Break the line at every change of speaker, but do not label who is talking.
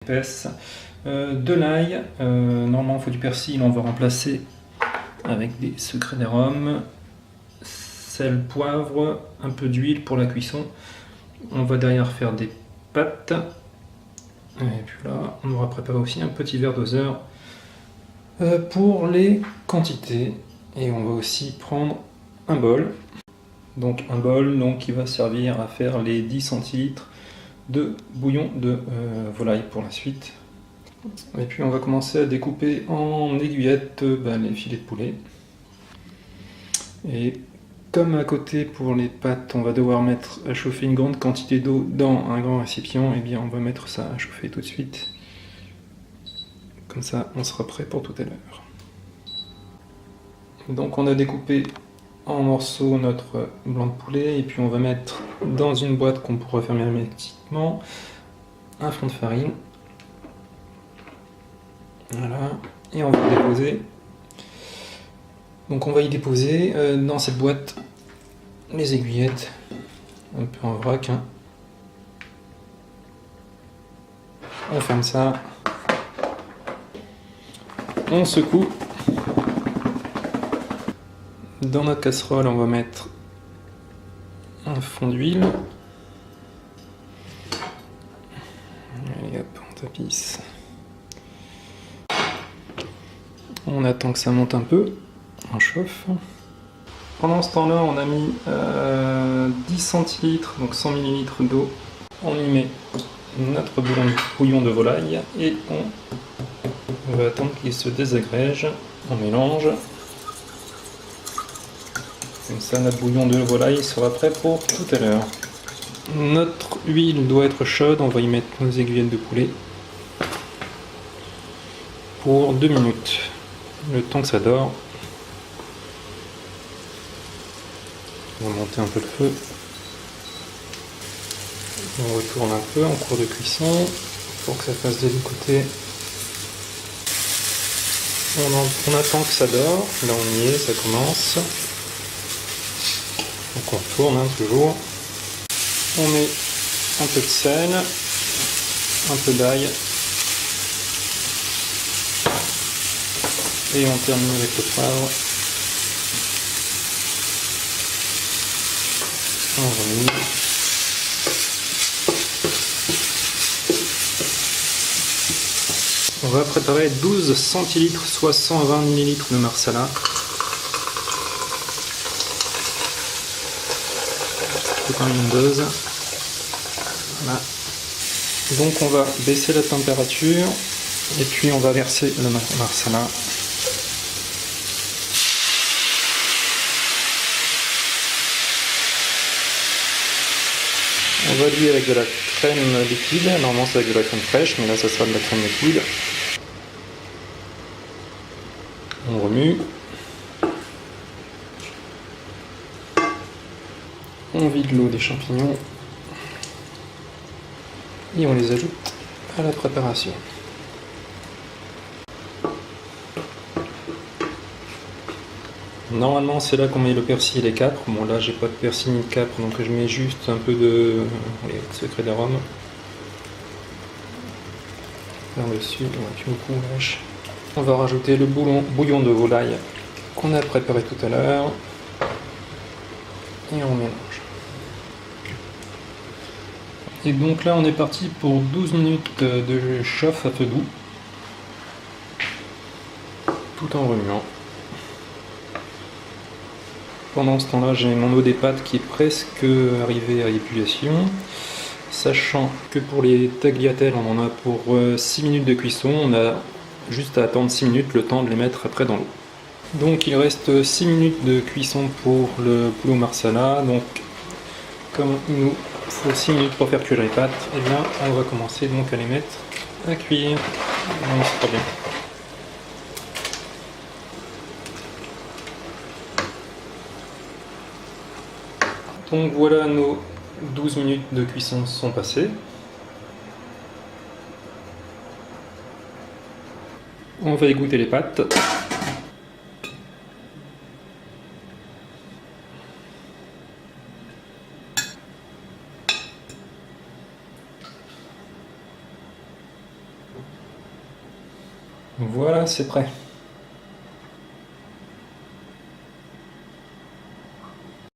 épaisse. De l'ail, normalement il faut du persil, on va remplacer avec des secrets d'arôme. Sel, poivre, un peu d'huile pour la cuisson. On va derrière faire des pâtes. Et puis là, on aura préparé aussi un petit verre doseur pour les quantités. Et on va aussi prendre un bol. Donc un bol qui va servir à faire les 10 centilitres de bouillon de volaille pour la suite. Et puis on va commencer à découper en aiguillettes les filets de poulet. Et comme à côté pour les pâtes, on va devoir mettre à chauffer une grande quantité d'eau dans un grand récipient, et bien on va mettre ça à chauffer tout de suite. Comme ça, on sera prêt pour tout à l'heure. Donc on a découpé en morceaux notre blanc de poulet, et puis on va mettre dans une boîte qu'on pourra fermer hermétiquement un fond de farine. Voilà, et on va le déposer. Donc on va y déposer dans cette boîte les aiguillettes, un peu en vrac. On ferme ça, on secoue. Dans notre casserole, on va mettre un fond d'huile. Allez hop, on tapisse. On attend que ça monte un peu, on chauffe. Pendant ce temps-là, on a mis 10 centilitres, donc 100 ml d'eau. On y met notre bouillon de volaille et on va attendre qu'il se désagrège. On mélange. Comme ça, notre bouillon de volaille sera prêt pour tout à l'heure. Notre huile doit être chaude, on va y mettre nos aiguillettes de poulet pour 2 minutes, le temps que ça dort. On va monter un peu le feu. On retourne un peu en cours de cuisson pour que ça fasse des deux côtés. On attend que ça dort. Là on y est, ça commence. Donc on retourne toujours. On met un peu de sel, un peu d'ail. Et on termine avec le poivre. On remet. On va préparer 12 centilitres, soit 120 ml de marsala. C'est quand même une dose. Voilà. Donc on va baisser la température et puis on va verser le marsala. On va lier avec de la crème liquide. Normalement c'est avec de la crème fraîche, mais là ça sera de la crème liquide. On remue. On vide l'eau des champignons. Et on les ajoute à la préparation. Normalement c'est là qu'on met le persil et les capres. Bon là j'ai pas de persil ni de capre, donc je mets juste un peu de secret d'arôme par-dessus. Tu me coups, lâche. On va rajouter le bouillon de volaille qu'on a préparé tout à l'heure. Et on mélange. Et donc là on est parti pour 12 minutes de chauffe à feu doux. Tout en remuant. Pendant ce temps-là, j'ai mon eau des pâtes qui est presque arrivée à ébullition. Sachant que pour les tagliatelles, on en a pour 6 minutes de cuisson. On a juste à attendre 6 minutes, le temps de les mettre après dans l'eau. Donc il reste 6 minutes de cuisson pour le poulet au marsala. Donc comme il nous faut 6 minutes pour faire cuire les pâtes, et bien on va commencer donc à les mettre à cuire. Donc c'est très bien. Donc voilà, nos 12 minutes de cuisson sont passées. On va égoutter les pâtes. Voilà, c'est prêt.